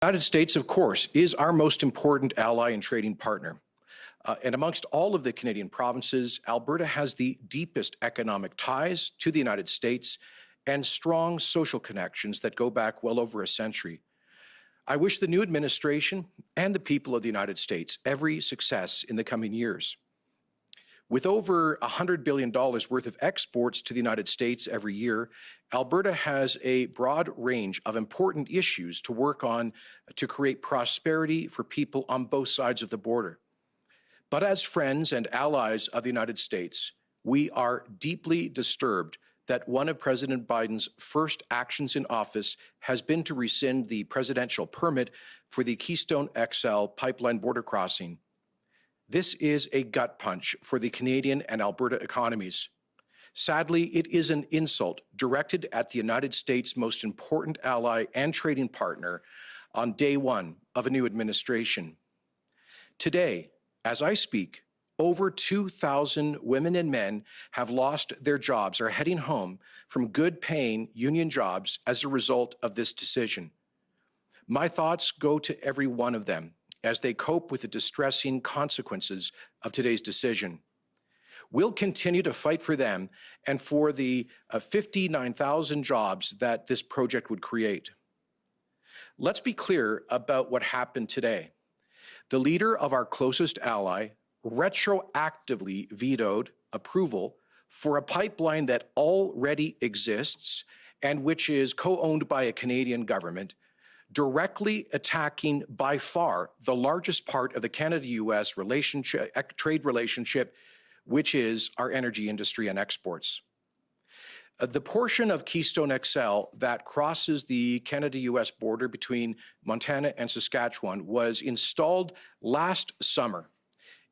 The United States, of course, is our most important ally and trading partner. And amongst all of the Canadian provinces, Alberta has the deepest economic ties to the United States and strong social connections that go back well over a century. I wish the new administration and the people of the United States every success in the coming years. With over $100 billion worth of exports to the United States every year, Alberta has a broad range of important issues to work on to create prosperity for people on both sides of the border. But as friends and allies of the United States, we are deeply disturbed that one of President Biden's first actions in office has been to rescind the presidential permit for the Keystone XL pipeline border crossing. This is a gut punch for the Canadian and Alberta economies. Sadly, it is an insult directed at the United States' most important ally and trading partner on day one of a new administration. Today, as I speak, over 2,000 women and men have lost their jobs or are heading home from good-paying union jobs as a result of this decision. My thoughts go to every one of them as they cope with the distressing consequences of today's decision. We'll continue to fight for them and for the 59,000 jobs that this project would create. Let's be clear about what happened today. The leader of our closest ally retroactively vetoed approval for a pipeline that already exists and which is co-owned by a Canadian government, directly attacking by far the largest part of the Canada-US trade relationship, which is our energy industry and exports. The portion of Keystone XL that crosses the Canada-US border between Montana and Saskatchewan was installed last summer.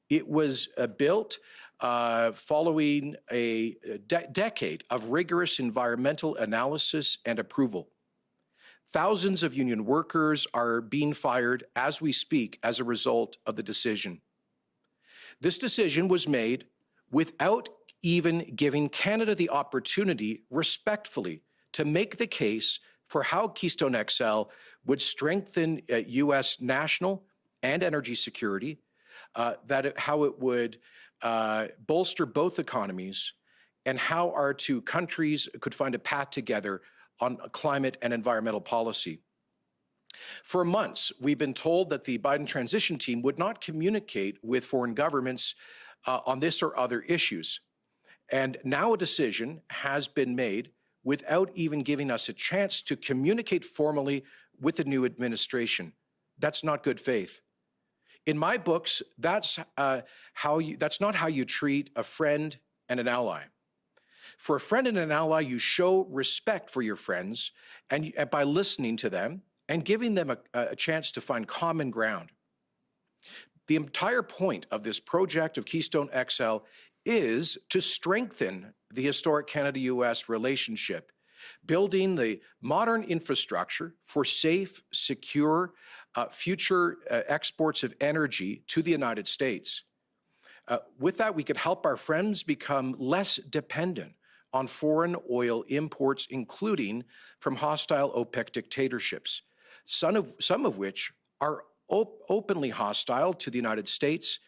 It was built following a decade of rigorous environmental analysis and approval. Thousands of union workers are being fired as we speak as a result of the decision. This decision was made without even giving Canada the opportunity respectfully to make the case for how Keystone XL would strengthen U.S. national and energy security, how it would bolster both economies, and how our two countries could find a path together on climate and environmental policy. For months, we've been told that the Biden transition team would not communicate with foreign governments on this or other issues. And now a decision has been made without even giving us a chance to communicate formally with the new administration. That's not good faith. In my books, that's not how you treat a friend and an ally. For a friend and an ally, you show respect for your friends and by listening to them and giving them a chance to find common ground. The entire point of this project of Keystone XL is to strengthen the historic Canada-US relationship, building the modern infrastructure for safe, secure future exports of energy to the United States. With that, we could help our friends become less dependent on foreign oil imports, including from hostile OPEC dictatorships, some of which are openly hostile to the United States,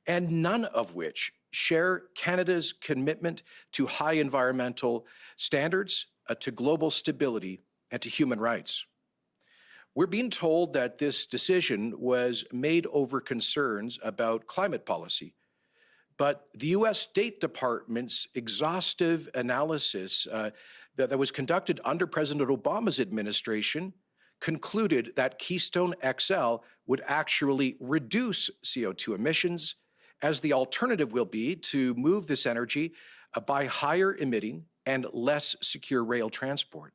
and none of which share Canada's commitment to high environmental standards, to global stability, and to human rights. We're being told that this decision was made over concerns about climate policy. But the U.S. State Department's exhaustive analysis that was conducted under President Obama's administration concluded that Keystone XL would actually reduce CO2 emissions, as the alternative will be to move this energy by higher emitting and less secure rail transport.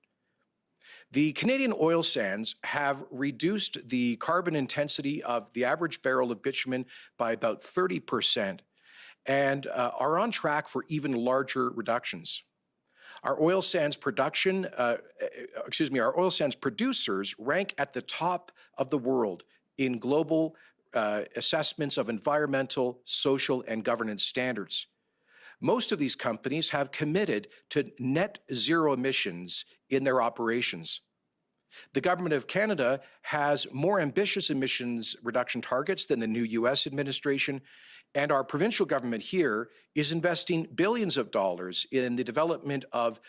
The Canadian oil sands have reduced the carbon intensity of the average barrel of bitumen by about 30%. And are on track for even larger reductions. Our oil sands producers rank at the top of the world in global assessments of environmental, social, and governance standards. Most of these companies have committed to net zero emissions in their operations. The government of Canada has more ambitious emissions reduction targets than the new US administration, and our provincial government here is investing billions of dollars in the development of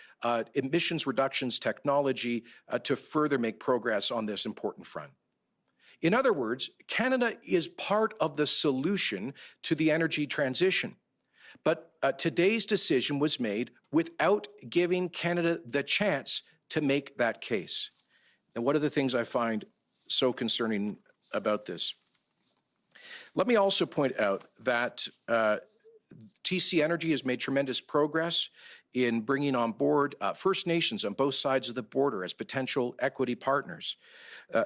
emissions reductions technology to further make progress on this important front. In other words, Canada is part of the solution to the energy transition. But today's decision was made without giving Canada the chance to make that case. And what are the things I find so concerning about this? Let me also point out that TC Energy has made tremendous progress in bringing on board First Nations on both sides of the border as potential equity partners.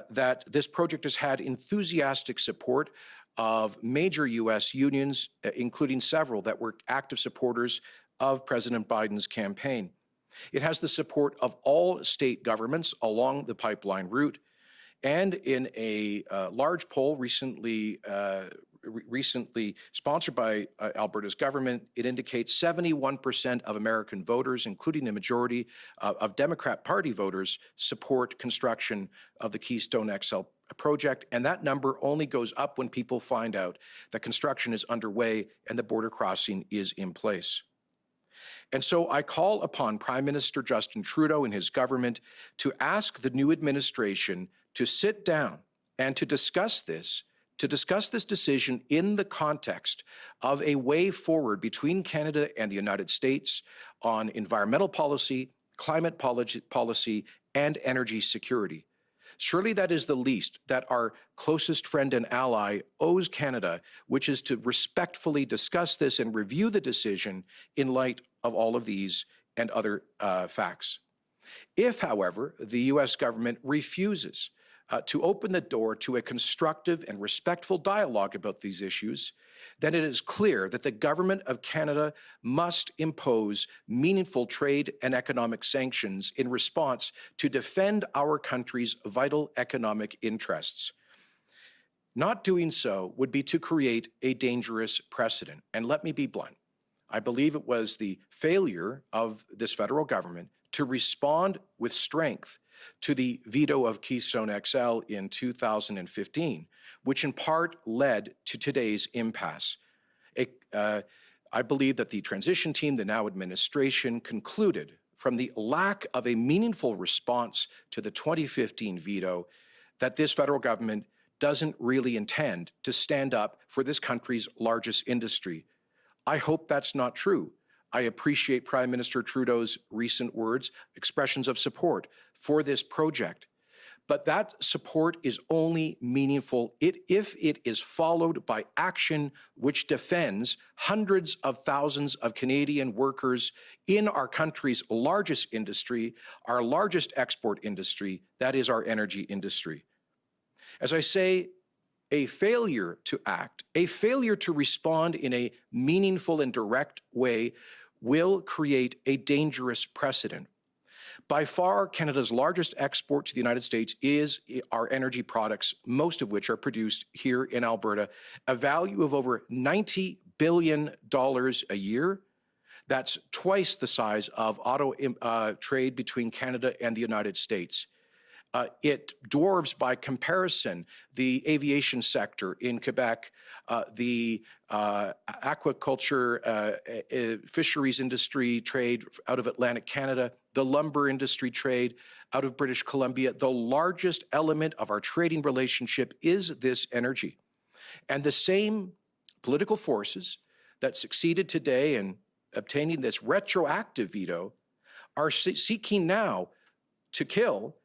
That this project has had enthusiastic support of major U.S. unions, including several that were active supporters of President Biden's campaign. It has the support of all state governments along the pipeline route. And in a large poll recently sponsored by Alberta's government, it indicates 71% of American voters, including a majority of Democrat Party voters, support construction of the Keystone XL project. And that number only goes up when people find out that construction is underway and the border crossing is in place. And so I call upon Prime Minister Justin Trudeau and his government to ask the new administration to sit down and to discuss this decision in the context of a way forward between Canada and the United States on environmental policy, climate policy, and energy security. Surely that is the least that our closest friend and ally owes Canada, which is to respectfully discuss this and review the decision in light of all of these and other facts. If, however, the U.S. government refuses to open the door to a constructive and respectful dialogue about these issues, then it is clear that the government of Canada must impose meaningful trade and economic sanctions in response to defend our country's vital economic interests. Not doing so would be to create a dangerous precedent. And let me be blunt. I believe it was the failure of this federal government to respond with strength to the veto of Keystone XL in 2015, which in part led to today's impasse. I believe that the transition team, the now administration, concluded from the lack of a meaningful response to the 2015 veto that this federal government doesn't really intend to stand up for this country's largest industry. I hope that's not true. I appreciate Prime Minister Trudeau's recent words, expressions of support for this project. But that support is only meaningful if it is followed by action which defends hundreds of thousands of Canadian workers in our country's largest industry, our largest export industry, that is our energy industry. As I say, a failure to act, a failure to respond in a meaningful and direct way will create a dangerous precedent. By far, Canada's largest export to the United States is our energy products, most of which are produced here in Alberta, a value of over $90 billion a year. That's twice the size of auto trade between Canada and the United States. It dwarfs, by comparison, the aviation sector in Quebec, the aquaculture, fisheries industry trade out of Atlantic Canada, the lumber industry trade out of British Columbia. The largest element of our trading relationship is this energy. And the same political forces that succeeded today in obtaining this retroactive veto are seeking now to kill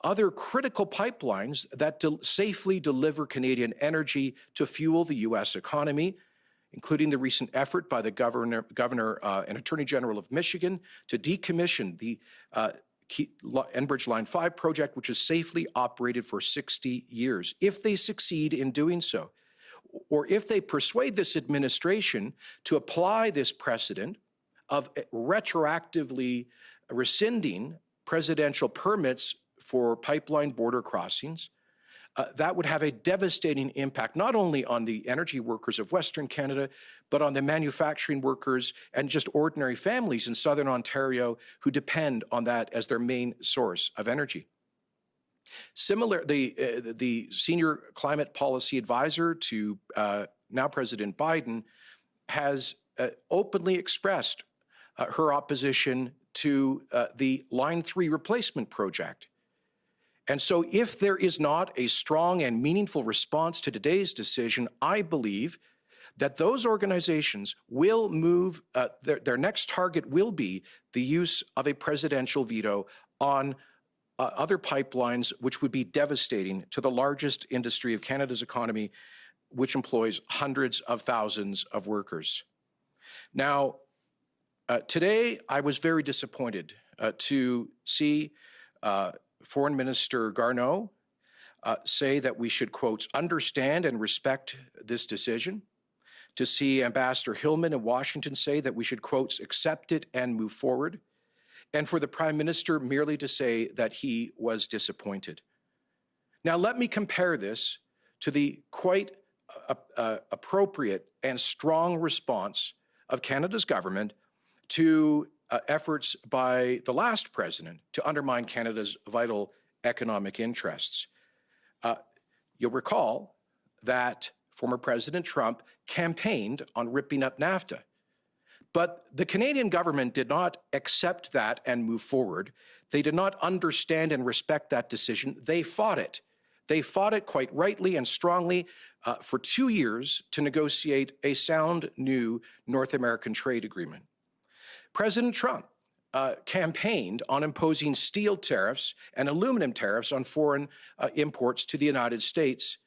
other critical pipelines that safely deliver Canadian energy to fuel the U.S. economy, including the recent effort by the Governor and Attorney General of Michigan to decommission the Enbridge Line 5 project, which has safely operated for 60 years. If they succeed in doing so, or if they persuade this administration to apply this precedent of retroactively rescinding presidential permits for pipeline border crossings, that would have a devastating impact not only on the energy workers of Western Canada, but on the manufacturing workers and just ordinary families in Southern Ontario who depend on that as their main source of energy. The senior climate policy advisor to now President Biden has openly expressed her opposition to the Line 3 replacement project. And so if there is not a strong and meaningful response to today's decision, I believe that those organizations will move, their next target will be the use of a presidential veto on other pipelines, which would be devastating to the largest industry of Canada's economy, which employs hundreds of thousands of workers. Now, today I was very disappointed to see Foreign Minister Garneau say that we should, quote, understand and respect this decision, to see Ambassador Hillman in Washington say that we should, quote, accept it and move forward, and for the Prime Minister merely to say that he was disappointed. Now, let me compare this to the quite appropriate and strong response of Canada's government to efforts by the last president to undermine Canada's vital economic interests. You'll recall that former President Trump campaigned on ripping up NAFTA. But the Canadian government did not accept that and move forward. They did not understand and respect that decision. They fought it. They fought it quite rightly and strongly for 2 years to negotiate a sound new North American trade agreement. President Trump campaigned on imposing steel tariffs and aluminum tariffs on foreign imports to the United States.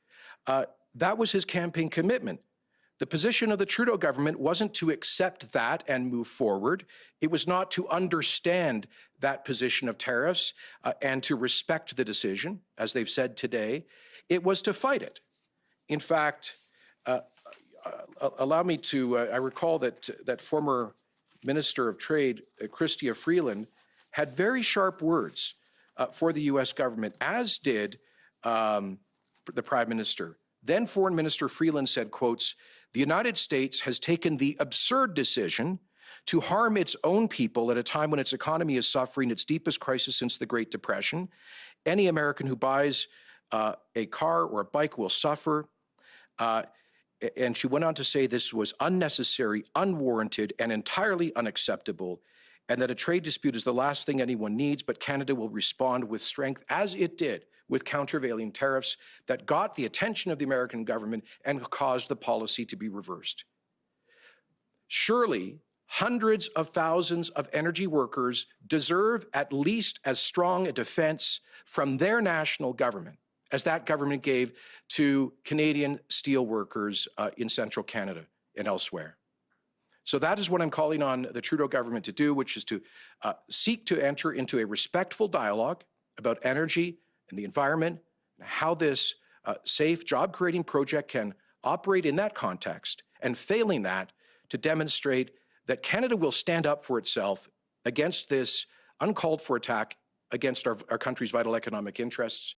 That was his campaign commitment. The position of the Trudeau government wasn't to accept that and move forward. It was not to understand that position of tariffs and to respect the decision, as they've said today. It was to fight it. In fact, allow me to, I recall that former Minister of Trade, Chrystia Freeland, had very sharp words for the U.S. government, as did the Prime Minister. Then Foreign Minister Freeland said, quotes, the United States has taken the absurd decision to harm its own people at a time when its economy is suffering its deepest crisis since the Great Depression. Any American who buys a car or a bike will suffer. And she went on to say this was unnecessary, unwarranted, and entirely unacceptable, and that a trade dispute is the last thing anyone needs, but Canada will respond with strength, as it did with countervailing tariffs that got the attention of the American government and caused the policy to be reversed. Surely, hundreds of thousands of energy workers deserve at least as strong a defense from their national government as that government gave to Canadian steel workers in central Canada and elsewhere. So that is what I'm calling on the Trudeau government to do, which is to seek to enter into a respectful dialogue about energy and the environment, and how this safe job-creating project can operate in that context, and failing that, to demonstrate that Canada will stand up for itself against this uncalled for attack against our country's vital economic interests,